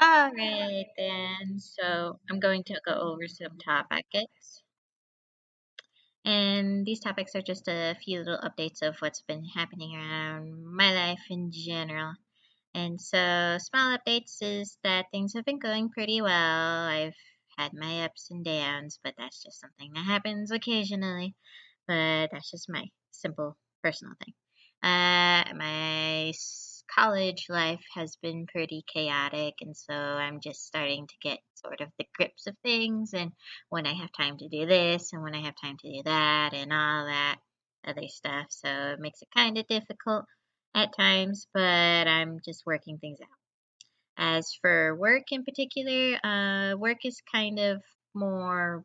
All right, then. So I'm going to go over some topics. And these topics are just a few little updates of what's been happening around my life in general. And so, small updates is that things have been going pretty well. I've had my ups and downs, but that's just something that happens occasionally. But that's just my simple personal thing. My college life has been pretty chaotic, and so I'm just starting to get sort of the grips of things, and when I have time to do this, and when I have time to do that, and all that other stuff. So it makes it kind of difficult at times, but I'm just working things out. As for work in particular, work is kind of more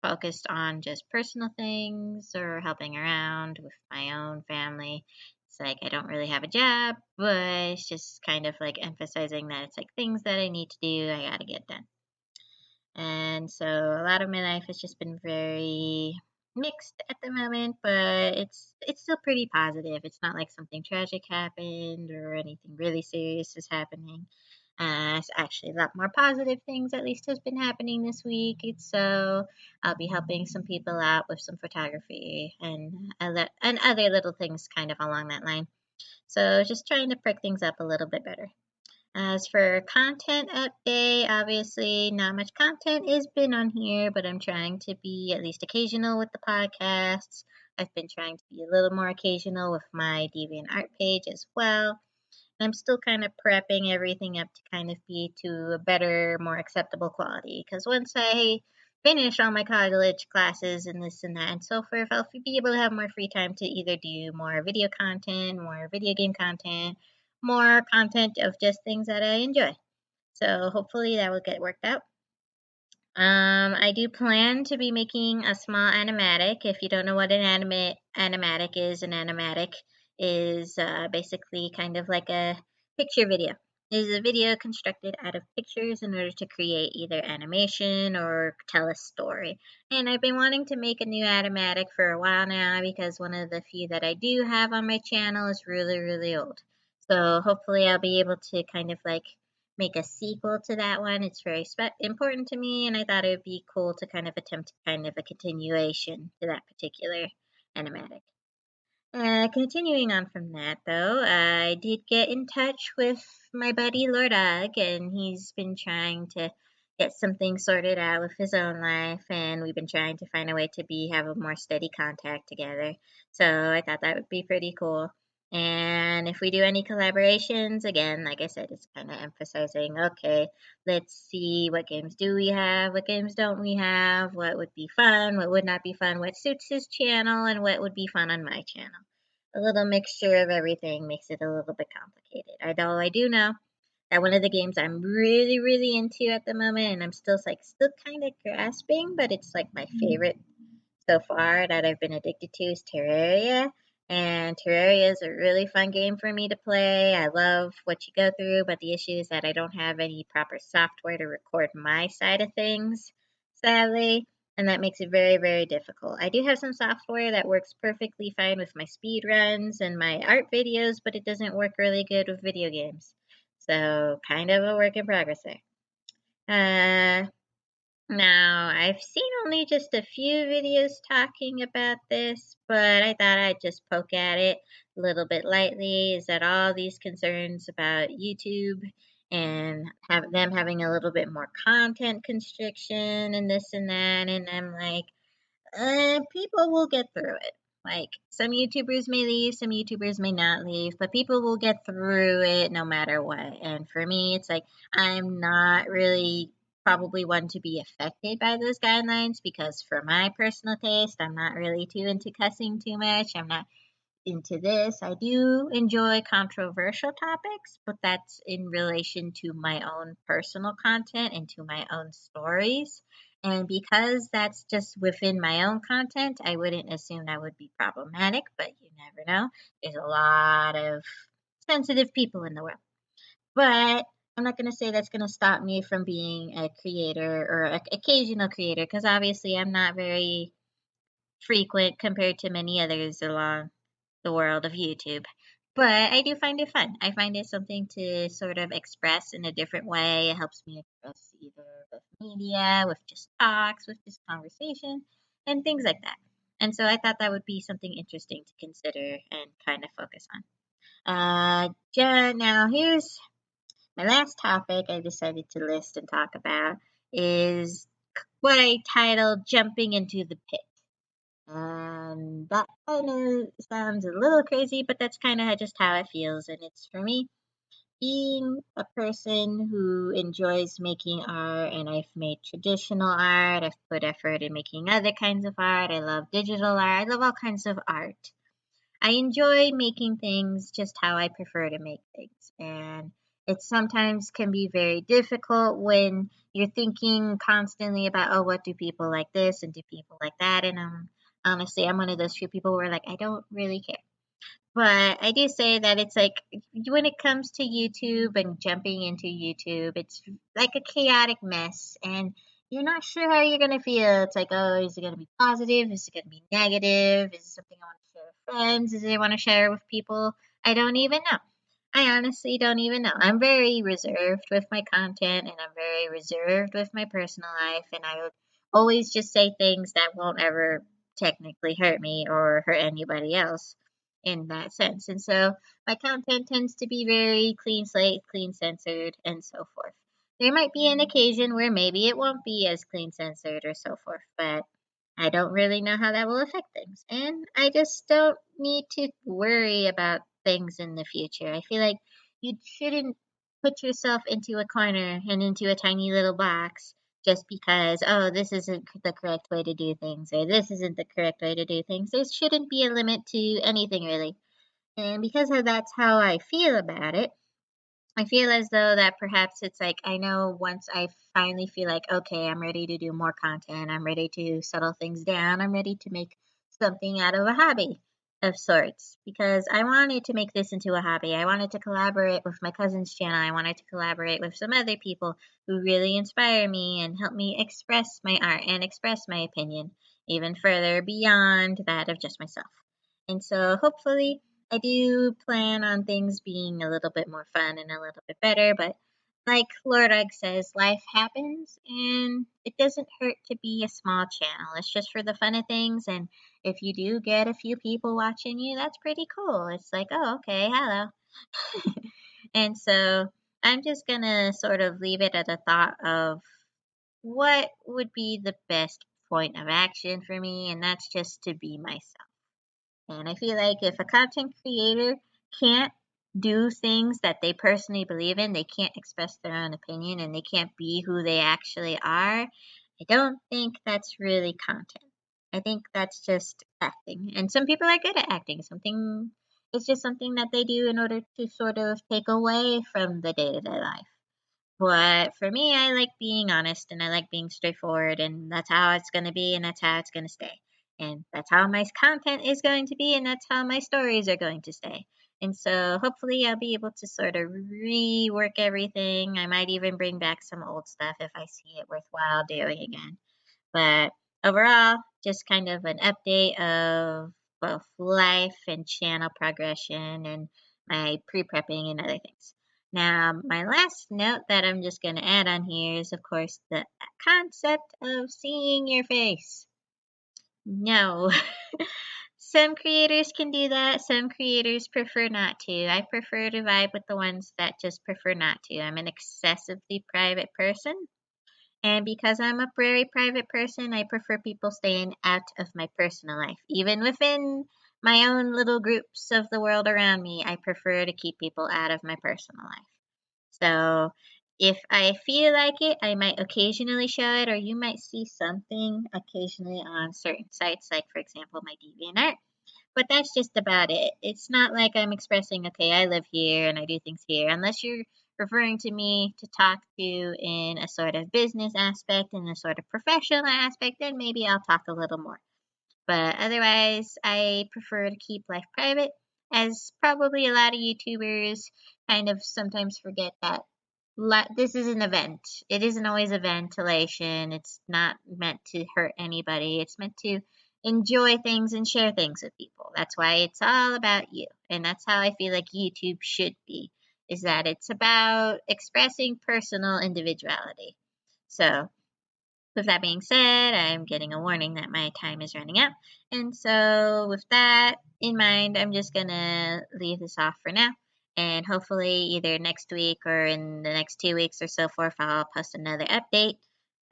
focused on just personal things or helping around with my own family. It's like I don't really have a job, but it's just kind of like emphasizing that it's like things that I need to do, I gotta get done. And so a lot of my life has just been very mixed at the moment, but it's still pretty positive. It's not like something tragic happened or anything really serious is happening. It's actually a lot more positive things at least has been happening this week. So I'll be helping some people out with some photography and other little things kind of along that line. So just trying to prick things up a little bit better. As for content update, obviously not much content has been on here, but I'm trying to be at least occasional with the podcasts. I've been trying to be a little more occasional with my DeviantArt page as well. I'm still kind of prepping everything up to kind of be to a better, more acceptable quality. Because once I finish all my college classes and this and that and so forth, I'll be able to have more free time to either do more video content, more video game content, more content of just things that I enjoy. So hopefully that will get worked out. I do plan to be making a small animatic. If you don't know what animatic is, an animatic is basically kind of like a picture video. It is a video constructed out of pictures in order to create either animation or tell a story. And I've been wanting to make a new animatic for a while now because one of the few that I do have on my channel is really, really old. So hopefully I'll be able to kind of like make a sequel to that one. It's very important to me, and I thought it would be cool to kind of attempt kind of a continuation to that particular animatic. Continuing on from that, though, I did get in touch with my buddy Lordog, and he's been trying to get something sorted out with his own life, and we've been trying to find a way to have a more steady contact together. So I thought that would be pretty cool. And if we do any collaborations, again, like I said, it's kind of emphasizing, okay, let's see what games do we have, what games don't we have, what would be fun, what would not be fun, what suits his channel, and what would be fun on my channel. A little mixture of everything makes it a little bit complicated. Although I do know that one of the games I'm really, really into at the moment, and I'm still kind of grasping, but it's like my favorite so far that I've been addicted to is Terraria. And Terraria is a really fun game for me to play. I love what you go through, but the issue is that I don't have any proper software to record my side of things, sadly, and that makes it very, very difficult. I do have some software that works perfectly fine with my speed runs and my art videos, but it doesn't work really good with video games. So, kind of a work in progress there. Uh, Now, I've seen only just a few videos talking about this, but I thought I'd just poke at it a little bit lightly. Is that all these concerns about YouTube and have them having a little bit more content constriction and this and that? And I'm like, people will get through it. Like, some YouTubers may leave, some YouTubers may not leave, but people will get through it no matter what. And for me, it's like, I'm not really probably one to be affected by those guidelines because for my personal taste, I'm not really too into cussing too much. I'm not into this. I do enjoy controversial topics, but that's in relation to my own personal content and to my own stories. And because that's just within my own content, I wouldn't assume that would be problematic, but you never know. There's a lot of sensitive people in the world. But I'm not going to say that's going to stop me from being a creator or an occasional creator because obviously I'm not very frequent compared to many others along the world of YouTube. But I do find it fun. I find it something to sort of express in a different way. It helps me express either with media, with just talks, with just conversation, and things like that. And so I thought that would be something interesting to consider and kind of focus on. Now here's my last topic I decided to list and talk about is what I titled Jumping into the Pit. And that kind of sounds a little crazy, but that's kind of just how it feels. And it's for me, being a person who enjoys making art, and I've made traditional art, I've put effort in making other kinds of art, I love digital art, I love all kinds of art. I enjoy making things just how I prefer to make things. And it sometimes can be very difficult when you're thinking constantly about, oh, what do people like this and do people like that? And honestly, I'm one of those few people where like, I don't really care. But I do say that it's like when it comes to YouTube and jumping into YouTube, it's like a chaotic mess and you're not sure how you're going to feel. It's like, oh, is it going to be positive? Is it going to be negative? Is it something I want to share with friends? Is it I want to share with people? I don't even know. I honestly don't even know. I'm very reserved with my content and I'm very reserved with my personal life. And I would always just say things that won't ever technically hurt me or hurt anybody else in that sense. And so my content tends to be very clean slate, clean censored, and so forth. There might be an occasion where maybe it won't be as clean censored or so forth, but I don't really know how that will affect things. And I just don't need to worry about things in the future. I feel like you shouldn't put yourself into a corner and into a tiny little box just because, oh, this isn't the correct way to do things or this isn't the correct way to do things. There shouldn't be a limit to anything really. And because of that's how I feel about it, I feel as though that perhaps it's like I know once I finally feel like, okay, I'm ready to do more content, I'm ready to settle things down, I'm ready to make something out of a hobby of sorts because I wanted to make this into a hobby. I wanted to collaborate with my cousin's channel. I wanted to collaborate with some other people who really inspire me and help me express my art and express my opinion even further beyond that of just myself. And so hopefully I do plan on things being a little bit more fun and a little bit better, but like Lord Ugg says, life happens and it doesn't hurt to be a small channel. It's just for the fun of things. And if you do get a few people watching you, that's pretty cool. It's like, oh, okay, hello. And so I'm just going to sort of leave it at a thought of what would be the best point of action for me, and that's just to be myself. And I feel like if a content creator can't do things that they personally believe in, they can't express their own opinion, and they can't be who they actually are, I don't think that's really content. I think that's just acting. And some people are good at acting. Something it's just something that they do in order to sort of take away from the day-to-day life. But for me, I like being honest and I like being straightforward, and that's how it's going to be, and that's how it's going to stay. And that's how my content is going to be, and that's how my stories are going to stay. And so hopefully, I'll be able to sort of rework everything. I might even bring back some old stuff if I see it worthwhile doing again. But overall, just kind of an update of both life and channel progression and my pre prepping and other things. Now, my last note that I'm just going to add on here is, of course, the concept of seeing your face. No. Some creators can do that. Some creators prefer not to. I prefer to vibe with the ones that just prefer not to. I'm an excessively private person. And because I'm a very private person, I prefer people staying out of my personal life. Even within my own little groups of the world around me, I prefer to keep people out of my personal life. So if I feel like it, I might occasionally show it, or you might see something occasionally on certain sites, like, for example, my DeviantArt. But that's just about it. It's not like I'm expressing, okay, I live here and I do things here, unless you're referring to me to talk to in a sort of business aspect, in a sort of professional aspect, then maybe I'll talk a little more. But otherwise, I prefer to keep life private, as probably a lot of YouTubers kind of sometimes forget that this is an event. It isn't always a ventilation. It's not meant to hurt anybody. It's meant to enjoy things and share things with people. That's why it's all about you. And that's how I feel like YouTube should be, is that it's about expressing personal individuality. So, with that being said, I'm getting a warning that my time is running out. And so, with that in mind, I'm just going to leave this off for now. And hopefully, either next week or in the next 2 weeks or so forth, I'll post another update.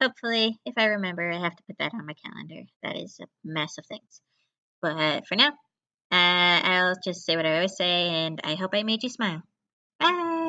Hopefully, if I remember, I have to put that on my calendar. That is a mess of things. But for now, I'll just say what I always say, and I hope I made you smile. Bye!